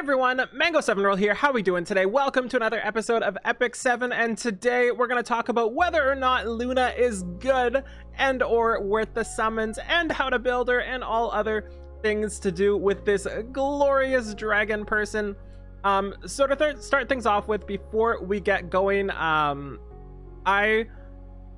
Everyone, Mango7Roll here. How we doing today? Welcome to another episode of Epic 7, and today we're going to talk about whether or not Luna is good and or worth the summons, and how to build her, and all other things to do with this glorious dragon person. So to start things off with, before we get going, I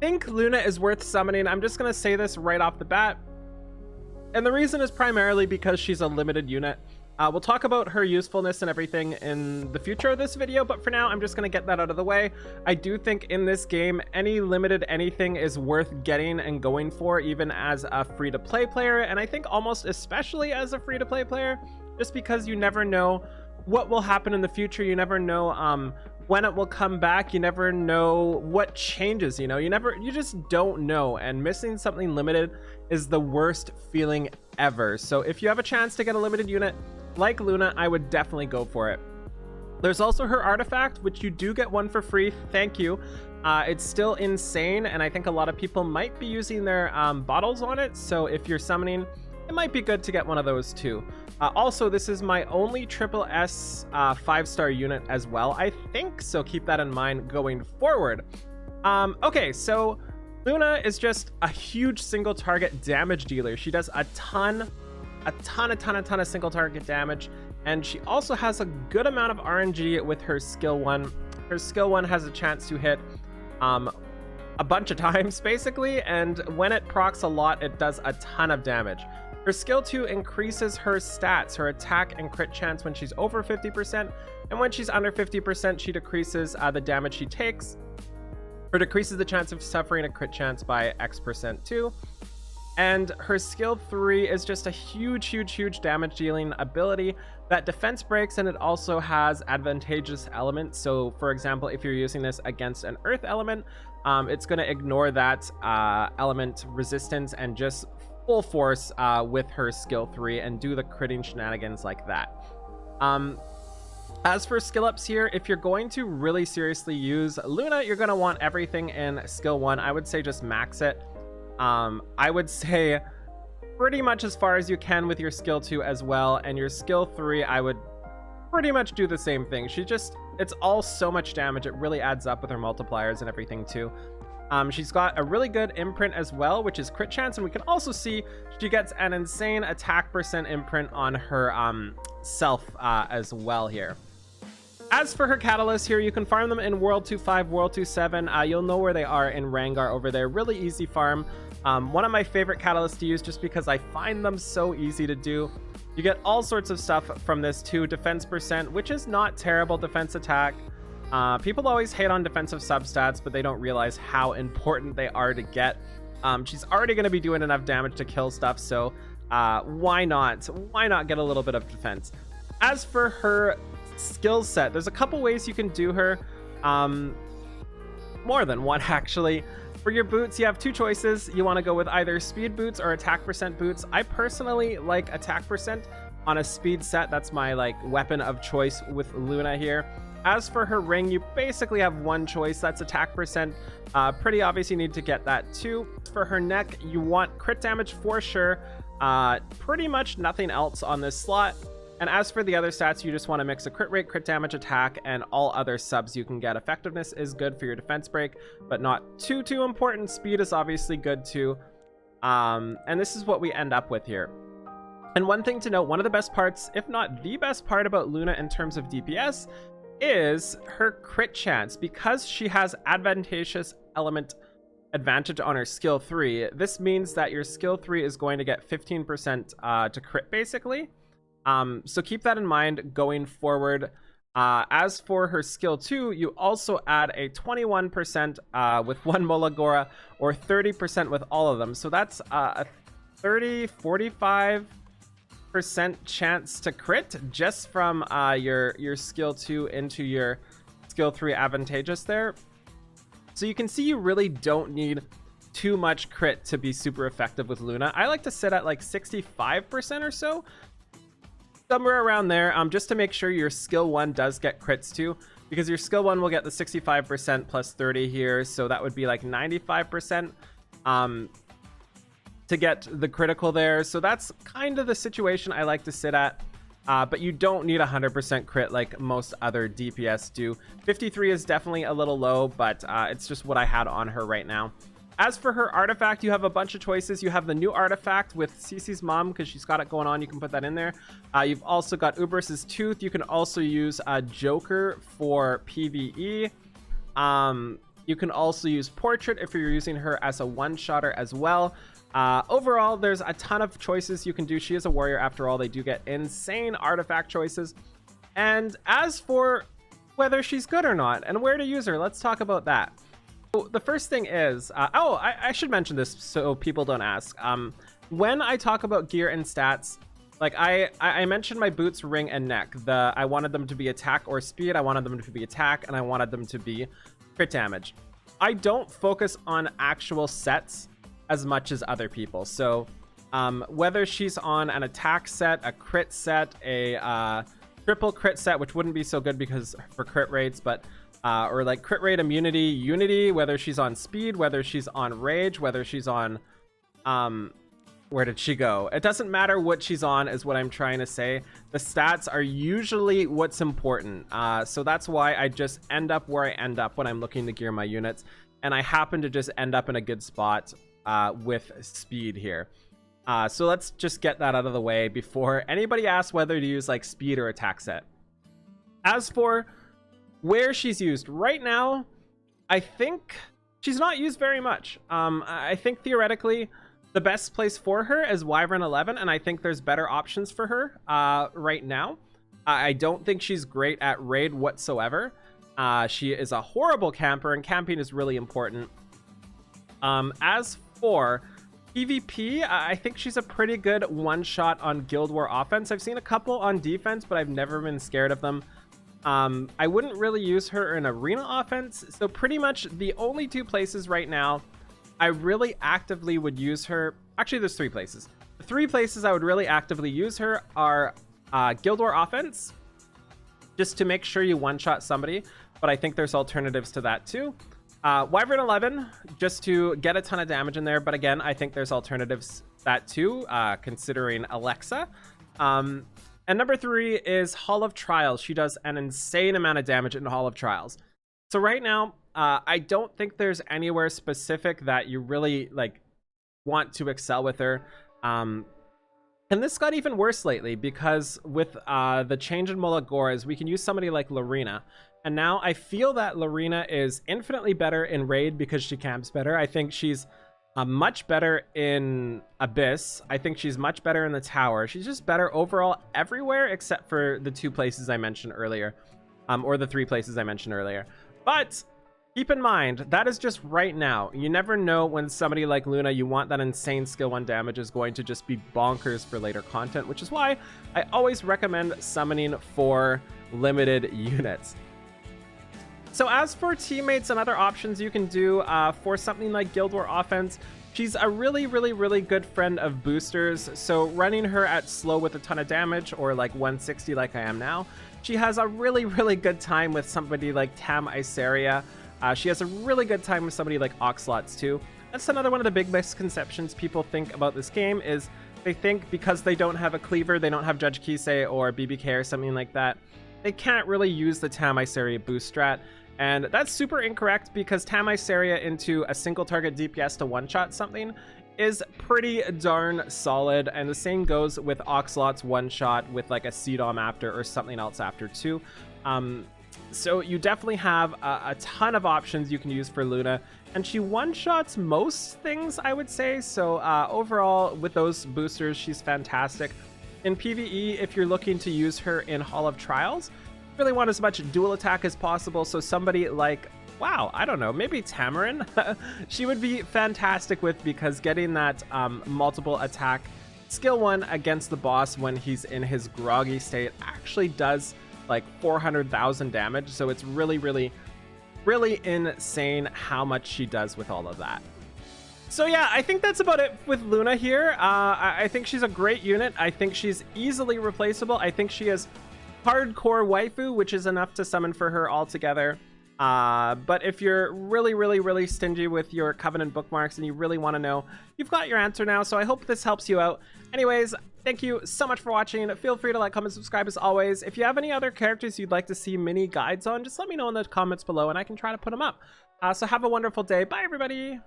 think Luna is worth summoning. I'm just going to say this right off the bat, and the reason is primarily because she's a limited unit. We'll talk about her usefulness and everything in the future of this video, but for now, I'm just going to get that out of the way. I do think in this game, any limited anything is worth getting and going for, even as a free-to-play player, and I think almost especially as a free-to-play player, just because you never know what will happen in the future. You never know when it will come back. You never know what changes, you just don't know, and missing something limited is the worst feeling ever. So if you have a chance to get a limited unit like Luna, I would definitely go for it. There's also her artifact, which you do get one for free. Thank you. It's still insane, and I think a lot of people might be using their bottles on it, so if you're summoning, it might be good to get one of those too. Also, this is my only triple S 5-star unit as well, I think, so keep that in mind going forward. Okay, so Luna is just a huge single target damage dealer. She does a ton of single target damage, and she also has a good amount of RNG with her skill 1. Her skill 1 has a chance to hit a bunch of times basically, and when it procs a lot, it does a ton of damage. Her skill 2 increases her stats, her attack and crit chance when she's over 50%, and when she's under 50%, she decreases the damage she takes, or decreases the chance of suffering a crit chance by X% too. And her skill 3 is just a huge damage dealing ability that defense breaks, and it also has advantageous elements. So for example, if you're using this against an earth element, it's going to ignore that element resistance and just full force with her skill 3 and do the critting shenanigans like that. As for skill ups here, if you're going to really seriously use Luna, you're going to want everything in skill 1. I would say just max it. I would say pretty much as far as you can with your skill 2 as well, and your skill 3, I would pretty much do the same thing. It's all so much damage, it really adds up with her multipliers and everything too. She's got a really good imprint as well, which is crit chance, and we can also see she gets an insane attack percent imprint on her self as well here. As for her catalysts here, you can farm them in World 2.5, World 2.7. You'll know where they are in Rangar over there. Really easy farm. One of my favorite catalysts to use just because I find them so easy to do. You get all sorts of stuff from this too. Defense percent, which is not terrible. Defense attack. People always hate on defensive substats, but they don't realize how important they are to get. She's already going to be doing enough damage to kill stuff, so why not? Why not get a little bit of defense? As for her skill set, there's a couple ways you can do her, more than one actually. For your boots, you have two choices. You want to go with either speed boots or attack percent boots. I personally like attack percent on a speed set. That's my weapon of choice with Luna here. As for her ring, you basically have one choice, that's attack percent. Pretty obvious you need to get that too. For her neck, you want crit damage for sure. Pretty much nothing else on this slot. And as for the other stats, you just want to mix a crit rate, crit damage, attack, and all other subs you can get. Effectiveness is good for your defense break, but not too important. Speed is obviously good too. And this is what we end up with here. And one thing to note, one of the best parts, if not the best part about Luna in terms of DPS, is her crit chance. Because she has advantageous element advantage on her skill 3, this means that your skill 3 is going to get 15% to crit basically. So keep that in mind going forward. As for her skill 2, you also add a 21% with one Molagora, or 30% with all of them. So that's a 45% chance to crit just from your skill 2 into your skill 3 advantageous there. So you can see you really don't need too much crit to be super effective with Luna. I like to sit at 65% or so, somewhere around there, just to make sure your skill 1 does get crits too, because your skill 1 will get the 65% plus 30 here, so that would be 95% to get the critical there. So that's kind of the situation I like to sit at. but you don't need 100% crit like most other DPS do. 53 is definitely a little low, but it's just what I had on her right now. As for her artifact, you have a bunch of choices. You have the new artifact with Cece's mom, because she's got it going on. You can put that in there. You've also got Uberus's Tooth. You can also use Joker for PvE. You can also use Portrait if you're using her as a one-shotter as well. Overall, there's a ton of choices you can do. She is a warrior after all. They do get insane artifact choices. And as for whether she's good or not and where to use her, let's talk about that. So the first thing is, I should mention this so people don't ask. When I talk about gear and stats, like I mentioned my boots, ring, and neck. I wanted them to be attack or speed. I wanted them to be attack, and I wanted them to be crit damage. I don't focus on actual sets as much as other people. So whether she's on an attack set, a crit set, a triple crit set, which wouldn't be so good because for crit rates, but or like crit rate immunity, unity, whether she's on speed, whether she's on rage, whether she's on where did she go? It doesn't matter what she's on, is what I'm trying to say. The stats are usually what's important. So that's why I just end up where I end up when I'm looking to gear my units, and I happen to just end up in a good spot with speed here. So let's just get that out of the way before anybody asks whether to use like speed or attack set. As for where she's used right now, I think she's not used very much. I think theoretically the best place for her is Wyvern 11, and I think there's better options for her right now. I don't think she's great at raid whatsoever. She is a horrible camper, and camping is really important. As for PvP, I think she's a pretty good one-shot on Guild War offense. I've seen a couple on defense, but I've never been scared of them. I wouldn't really use her in arena offense, so pretty much the only two places right now I really actively would use her. Actually, there's three places. The three places I would really actively use her are Guild War offense, just to make sure you one-shot somebody, but I think there's alternatives to that too. Wyvern 11, just to get a ton of damage in there, but again, I think there's alternatives to that too, considering Alexa. And number 3 is Hall of Trials. She does an insane amount of damage in Hall of Trials. So right now, I don't think there's anywhere specific that you really like want to excel with her. And this got even worse lately because with the change in Molagoras, we can use somebody like Lorena. And now I feel that Lorena is infinitely better in raid because she camps better. I think she's much better in Abyss. I think she's much better in the tower. She's just better overall everywhere except for the two places I mentioned earlier, or the three places I mentioned earlier. But keep in mind, that is just right now. You never know when somebody like Luna, you want that insane skill 1 damage, is going to just be bonkers for later content, which is why I always recommend summoning for limited units. So as for teammates and other options you can do for something like Guild War offense, she's a really good friend of boosters. So running her at slow with a ton of damage, or like 160 like I am now, she has a really good time with somebody like Tam Iseria. She has a really good time with somebody like Oxlots too. That's another one of the big misconceptions people think about this game, is they think because they don't have a cleaver, they don't have Judge Kisei or BBK or something like that, they can't really use the Tam Iseria boost strat. And that's super incorrect, because Tam Iseria into a single target DPS to one-shot something is pretty darn solid, and the same goes with Oxlot's one-shot with like a CDOM after or something else after too. So you definitely have a ton of options you can use for Luna, and she one-shots most things, I would say. So overall, with those boosters, she's fantastic. In PvE, if you're looking to use her in Hall of Trials, really want as much dual attack as possible. So somebody like, wow, I don't know, maybe Tamarin, she would be fantastic with, because getting that multiple attack skill 1 against the boss when he's in his groggy state actually does like 400,000 damage. So it's really insane how much she does with all of that. So yeah, I think that's about it with Luna here. I think she's a great unit. I think she's easily replaceable. I think she is hardcore waifu, which is enough to summon for her altogether. But if you're really stingy with your Covenant bookmarks and you really want to know, you've got your answer now. So I hope this helps you out. Anyways, thank you so much for watching. Feel free to like, comment, subscribe as always. If you have any other characters you'd like to see mini guides on, just let me know in the comments below and I can try to put them up. So have a wonderful day. Bye, everybody.